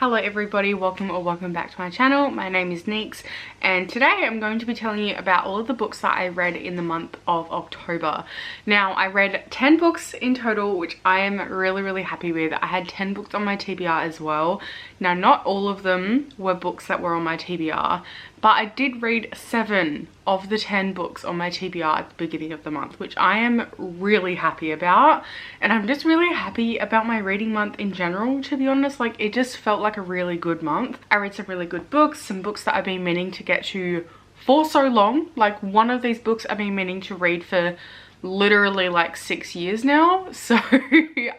Hello everybody, welcome back to my channel. My name is Neeks and today I'm going to be telling you about all of the books that I read in the month of October. Now I read 10 books in total, which I am really happy with. I had 10 books on my TBR as well. Now not all of them were books that were on my TBR, but I did read 7 of the 10 books on my TBR at the beginning of the month, which I am really happy about. And I'm just really happy about my reading month in general, to be honest. Like, it just felt like a really good month. I read some really good books, some books that I've been meaning to get to for so long. Like, one of these books I've been meaning to read for literally like 6 years now. So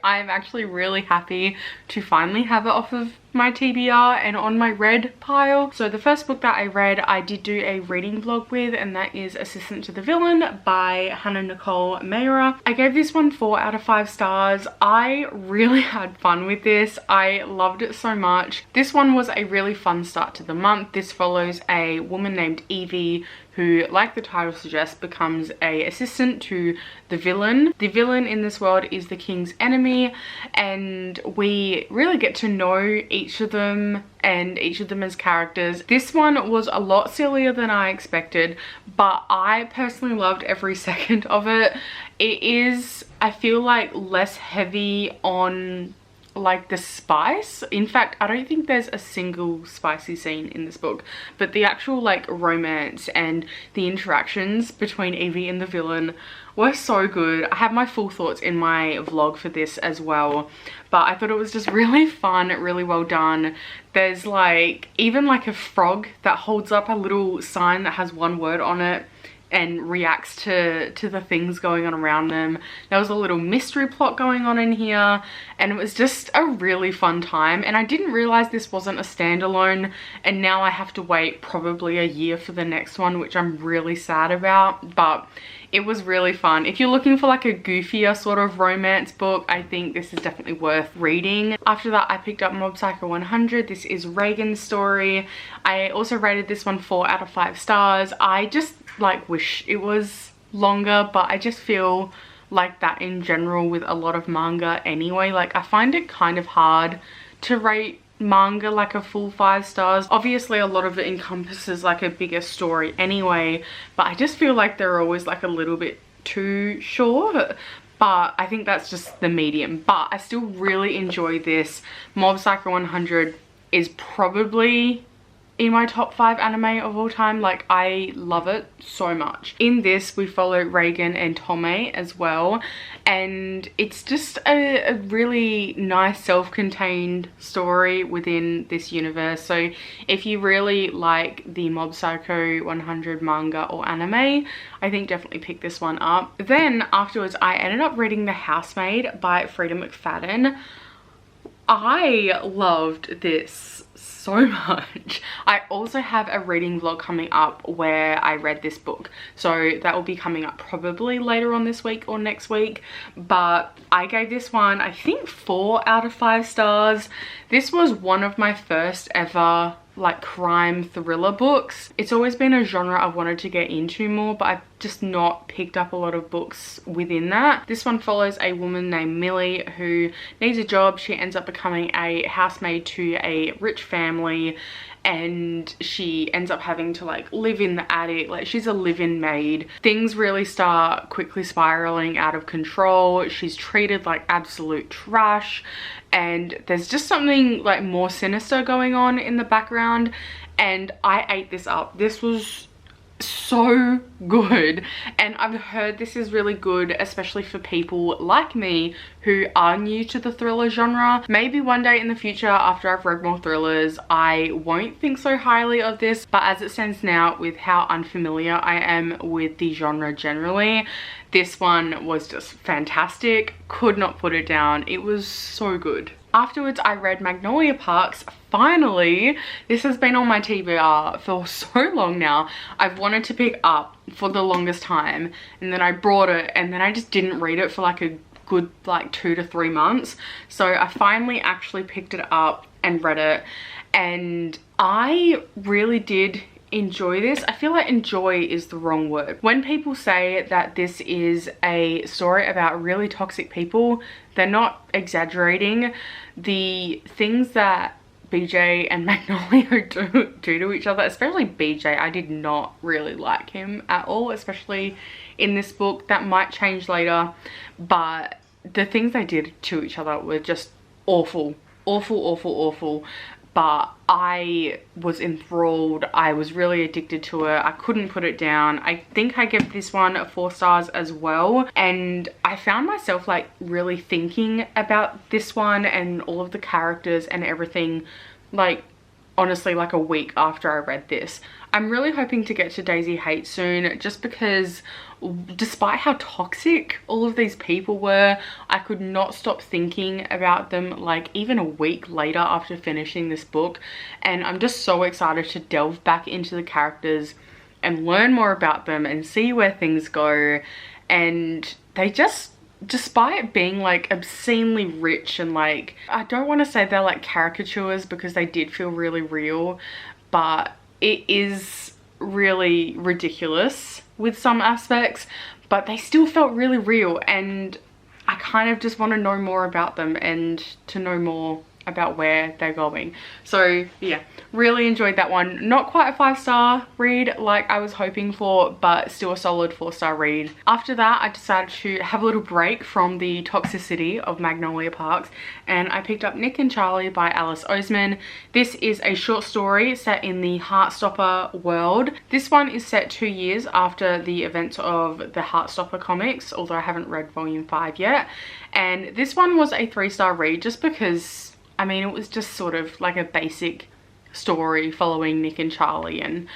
I'm actually really happy to finally have it off of my TBR and on my read pile. So the first book that I read, I did do a reading vlog with, and that is Assistant to the Villain by Hannah Nicole Mayra. I gave this one 4 out of 5 stars. I really had fun with this. I loved it so much. This one was a really fun start to the month. This follows a woman named Evie who, like the title suggests, becomes a assistant to the villain. The villain in this world is the king's enemy, and we really get to know each of them and each of them as characters. This one was a lot sillier than I expected, but I personally loved every second of it. It is, I feel like, less heavy on like the spice. In fact, I don't think there's a single spicy scene in this book, but the actual like romance and the interactions between Evie and the villain were so good. I have my full thoughts in my vlog for this as well, but I thought it was just really fun, really well done. There's like even like a frog that holds up a little sign that has one word on it and reacts to the things going on around them. There was a little mystery plot going on in here, and it was just a really fun time. And I didn't realize this wasn't a standalone, and now I have to wait probably a year for the next one, which I'm really sad about, but it was really fun. If you're looking for like a goofier sort of romance book, I think this is definitely worth reading. After that, I picked up Mob Psycho 100. This is Reagan's story. I also rated this one 4 out of 5 stars. I just like wish it was longer, but I just feel like that in general with a lot of manga anyway. Like, I find it kind of hard to rate manga like a full 5 stars. Obviously a lot of it encompasses like a bigger story anyway, but I just feel like they're always like a little bit too short. But I think that's just the medium, but I still really enjoy this. Mob Psycho 100 is probably in my top 5 anime of all time. Like, I love it so much. In this, we follow Reagan and Tomei as well, and it's just a really nice self-contained story within this universe. So if you really like the Mob Psycho 100 manga or anime, I think definitely pick this one up. Then afterwards, I ended up reading The Housemaid by Frida McFadden. I loved this so much. I also have a reading vlog coming up where I read this book, so that will be coming up probably later on this week or next week. But I gave this one, I think, 4 out of 5 stars. This was one of my first ever like crime thriller books. It's always been a genre I've wanted to get into more, but I've just not picked up a lot of books within that. This one follows a woman named Millie who needs a job. She ends up becoming a housemaid to a rich family, and she ends up having to like live in the attic. Like, she's a live-in maid. Things really start quickly spiraling out of control. She's treated like absolute trash, and there's just something like more sinister going on in the background, and I ate this up. This was so good, and I've heard this is really good, especially for people like me who are new to the thriller genre. Maybe one day in the future, after I've read more thrillers, I won't think so highly of this, but as it stands now, with how unfamiliar I am with the genre generally, this one was just fantastic. Could not put it down. It was so good. Afterwards, I read Magnolia Parks. Finally, this has been on my TBR for so long now. I've wanted to pick up for the longest time, and then I brought it, and then I just didn't read it for like a good like 2 to 3 months. So I finally actually picked it up and read it, and I really did enjoy this. I feel like enjoy is the wrong word. When people say that this is a story about really toxic people, they're not exaggerating. The things that BJ and Magnolia do to each other, especially BJ. I did not really like him at all, especially in this book. That might change later, but the things they did to each other were just awful, awful, awful, awful. But I was enthralled. I was really addicted to it. I couldn't put it down. I think I gave this one 4 stars as well. And I found myself like really thinking about this one and all of the characters and everything, like honestly like a week after I read this. I'm really hoping to get to Daisy Hate soon, just because despite how toxic all of these people were, I could not stop thinking about them like even a week later after finishing this book. And I'm just so excited to delve back into the characters and learn more about them and see where things go. And they just, despite being like obscenely rich and like, I don't want to say they're like caricatures because they did feel really real, but it is really ridiculous with some aspects, but they still felt really real. And I kind of just want to know more about them and to know more about where they're going. So yeah, really enjoyed that one. Not quite a 5-star read like I was hoping for, but still a solid 4-star read. After that, I decided to have a little break from the toxicity of Magnolia Parks, and I picked up Nick and Charlie by Alice Oseman. This is a short story set in the Heartstopper world. This one is set 2 years after the events of the Heartstopper comics, although I haven't read volume 5 yet. And this one was a 3-star read just because, I mean, it was just sort of like a basic story following Nick and Charlie, and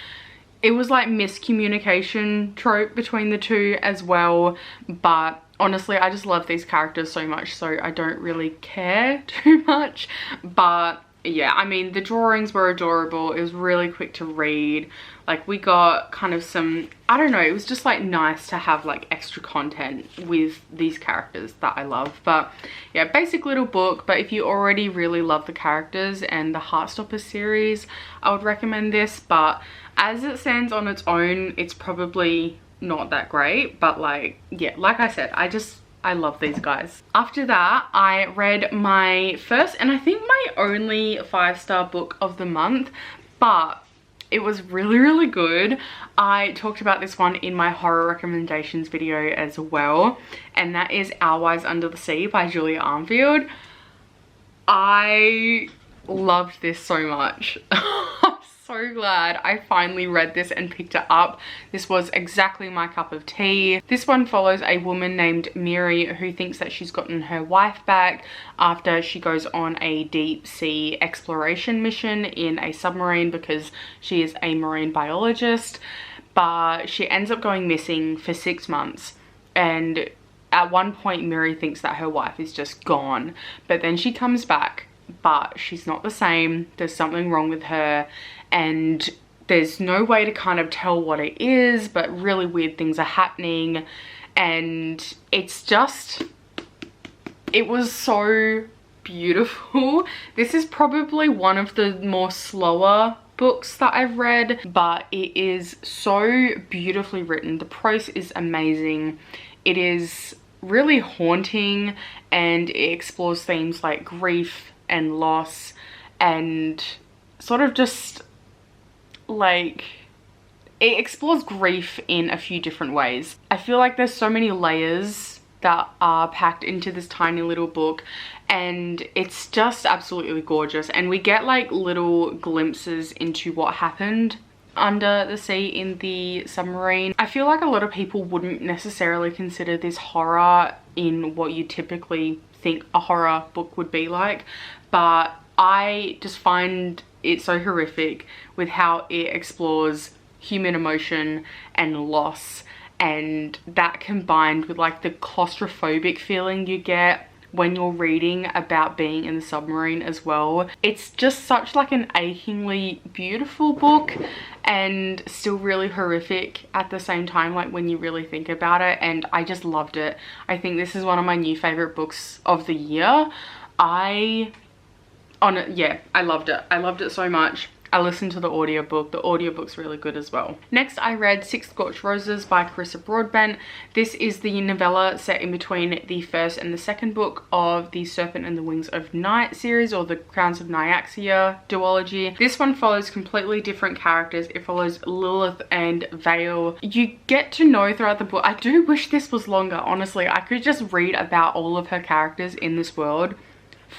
it was like miscommunication trope between the two as well. But honestly, I just love these characters so much, so I don't really care too much. But yeah, I mean, the drawings were adorable. It was really quick to read. Like, we got kind of some, I don't know, it was just like nice to have like extra content with these characters that I love. But yeah, basic little book, but if you already really love the characters and the Heartstopper series, I would recommend this. But as it stands on its own, it's probably not that great. But like, yeah, like I said, I love these guys. After that, I read my first and I think my only 5-star book of the month, but it was really, really good. I talked about this one in my horror recommendations video as well, and that is Our Wives Under the Sea by Julia Armfield. I loved this so much. I'm so glad I finally read this and picked it up. This was exactly my cup of tea. This one follows a woman named Miri who thinks that she's gotten her wife back after she goes on a deep sea exploration mission in a submarine because she is a marine biologist. But she ends up going missing for 6 months, and at one point Miri thinks that her wife is just gone, but then she comes back, but she's not the same. There's something wrong with her, and there's no way to kind of tell what it is, but really weird things are happening. And it's just, it was so beautiful. This is probably one of the more slower books that I've read, but it is so beautifully written. The prose is amazing. It is really haunting, and it explores themes like grief and loss, and sort of just like, it explores grief in a few different ways. I feel like there's so many layers that are packed into this tiny little book, and it's just absolutely gorgeous. And we get like little glimpses into what happened under the sea in the submarine. I feel like a lot of people wouldn't necessarily consider this horror in what you typically think a horror book would be like, but I just find it so horrific with how it explores human emotion and loss, and that combined with like the claustrophobic feeling you get when you're reading about being in the submarine as well. It's just such like an achingly beautiful book, and still really horrific at the same time, like when you really think about it. And I just loved it. I think this is one of my new favorite books of the year. I loved it. I loved it so much. I listened to the audiobook. The audiobook's really good as well. Next, I read Six Scorched Roses by Carissa Broadbent. This is the novella set in between the first and the second book of the Serpent and the Wings of Night series, or the Crowns of Nyaxia duology. This one follows completely different characters. It follows Lilith and Vale. You get to know throughout the book. I do wish this was longer, honestly. I could just read about all of her characters in this world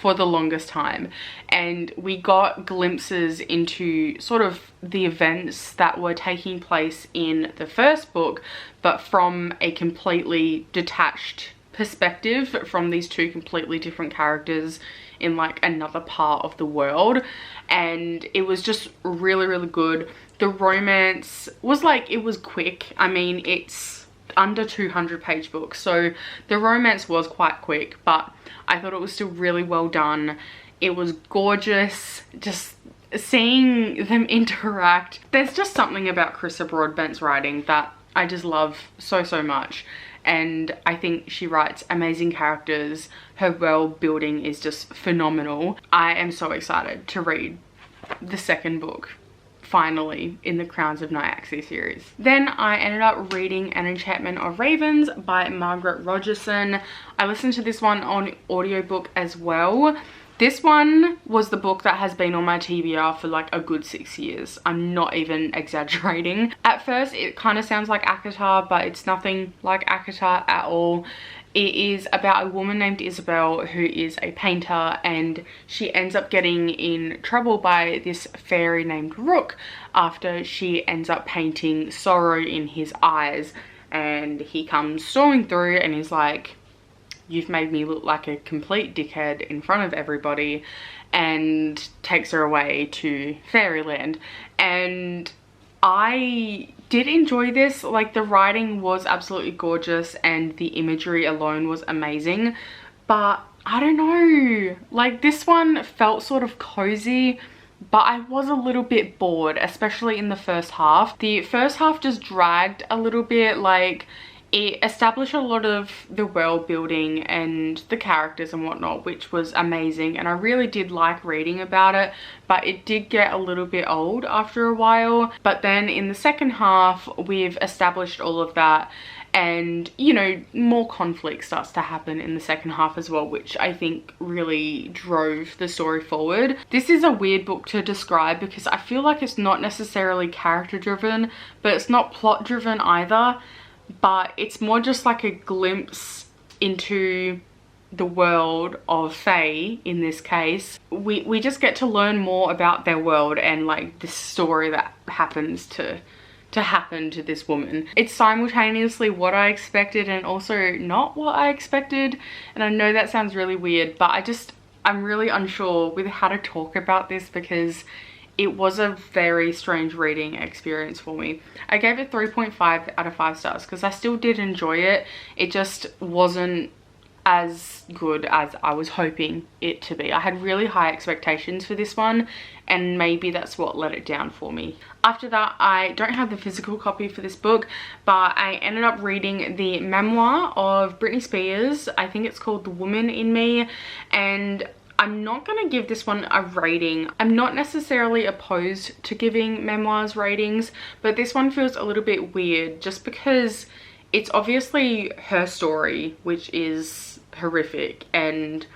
for the longest time, and we got glimpses into sort of the events that were taking place in the first book, but from a completely detached perspective from these two completely different characters in like another part of the world. And it was just really, really good. The romance was like, it was quick. I mean, it's under 200-page book, so the romance was quite quick, but I thought it was still really well done. It was gorgeous. Just seeing them interact. There's just something about Carissa Broadbent's writing that I just love so, so much. And I think she writes amazing characters. Her world building is just phenomenal. I am so excited to read the second book, finally, in the Crowns of Nyaxia series. Then I ended up reading An Enchantment of Ravens by Margaret Rogerson. I listened to this one on audiobook as well. This one was the book that has been on my TBR for like a good 6 years. I'm not even exaggerating. At first it kind of sounds like ACOTAR, but it's nothing like ACOTAR at all. It is about a woman named Isabel who is a painter, and she ends up getting in trouble by this fairy named Rook after she ends up painting sorrow in his eyes, and he comes storming through and he's like, "You've made me look like a complete dickhead in front of everybody," and takes her away to fairyland. And I did enjoy this. Like, the writing was absolutely gorgeous and the imagery alone was amazing, but I don't know, like this one felt sort of cozy, but I was a little bit bored, especially in the first half. The first half just dragged a little bit. Like, it established a lot of the world building and the characters and whatnot, which was amazing, and I really did like reading about it, but it did get a little bit old after a while. But then in the second half, we've established all of that, and you know, more conflict starts to happen in the second half as well, which I think really drove the story forward. This is a weird book to describe because I feel like it's not necessarily character driven, but it's not plot driven either. But it's more just like a glimpse into the world of Fae in this case. We just get to learn more about their world and like the story that happens to happen to this woman. It's simultaneously what I expected and also not what I expected. And I know that sounds really weird, but I'm really unsure with how to talk about this because it was a very strange reading experience for me. I gave it 3.5 out of 5 stars because I still did enjoy it. It just wasn't as good as I was hoping it to be. I had really high expectations for this one, and maybe that's what let it down for me. After that, I don't have the physical copy for this book, but I ended up reading the memoir of Britney Spears. I think it's called The Woman in Me, and I'm not going to give this one a rating. I'm not necessarily opposed to giving memoirs ratings, but this one feels a little bit weird just because it's obviously her story, which is horrific, and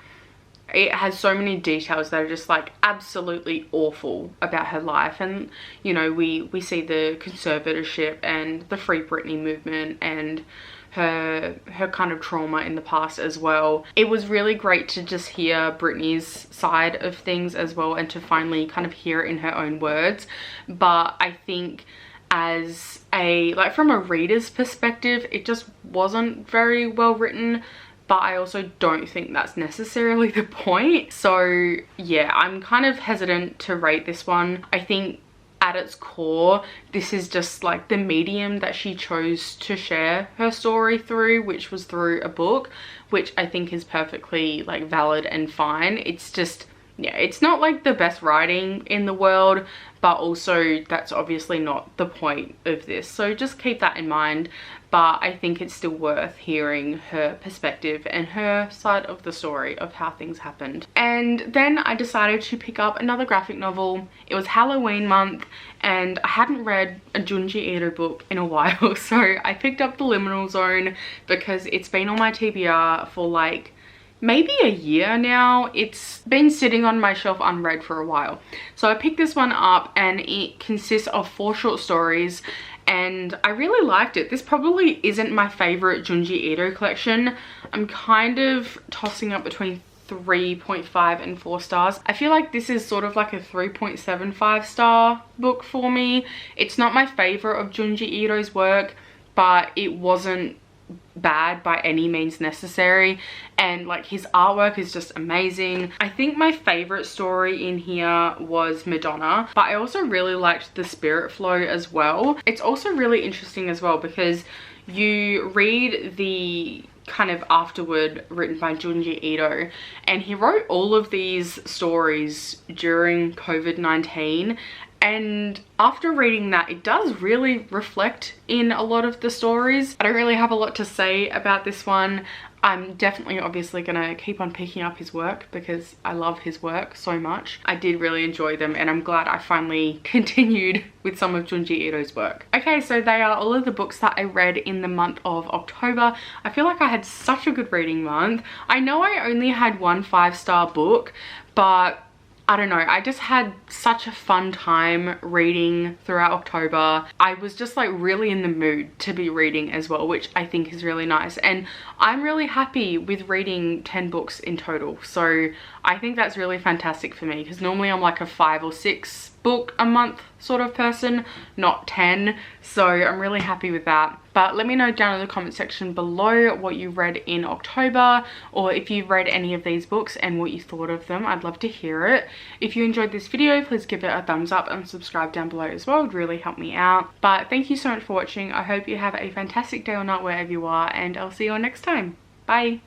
it has so many details that are just like absolutely awful about her life. And you know, we see the conservatorship and the Free Britney movement and her kind of trauma in the past as well. It was really great to just hear Britney's side of things as well, and to finally kind of hear it in her own words. But I think as like from a reader's perspective, it just wasn't very well written, but I also don't think that's necessarily the point. So yeah, I'm kind of hesitant to rate this one. I think at its core, this is just like the medium that she chose to share her story through, which was through a book, which I think is perfectly like valid and fine. It's just yeah, it's not like the best writing in the world, but also that's obviously not the point of this, so just keep that in mind. But I think it's still worth hearing her perspective and her side of the story of how things happened. And then I decided to pick up another graphic novel. It was Halloween month and I hadn't read a Junji Ito book in a while, so I picked up The Liminal Zone because it's been on my TBR for like maybe a year now. It's been sitting on my shelf unread for a while. So I picked this one up and it consists of 4 short stories and I really liked it. This probably isn't my favorite Junji Ito collection. I'm kind of tossing up between 3.5 and 4 stars. I feel like this is sort of like a 3.75 star book for me. It's not my favorite of Junji Ito's work, but it wasn't bad by any means necessary, and like his artwork is just amazing. I think my favorite story in here was Madonna, but I also really liked the Spirit Flow as well. It's also really interesting as well because you read the kind of afterword written by Junji Ito, and he wrote all of these stories during COVID-19, and after reading that, it does really reflect in a lot of the stories. I don't really have a lot to say about this one. I'm definitely obviously gonna keep on picking up his work because I love his work so much. I did really enjoy them and I'm glad I finally continued with some of Junji Ito's work. Okay, so they are all of the books that I read in the month of October. I feel like I had such a good reading month. I know I only had 1 5-star book, but I don't know, I just had such a fun time reading throughout October. I was just like really in the mood to be reading as well, which I think is really nice. And I'm really happy with reading 10 books in total. So I think that's really fantastic for me because normally I'm like a 5 or 6 book a month sort of person, not 10. So I'm really happy with that. But let me know down in the comment section below what you read in October, or if you've read any of these books and what you thought of them. I'd love to hear it. If you enjoyed this video, please give it a thumbs up and subscribe down below as well. It would really help me out. But thank you so much for watching. I hope you have a fantastic day or night wherever you are, and I'll see you all next time. Bye.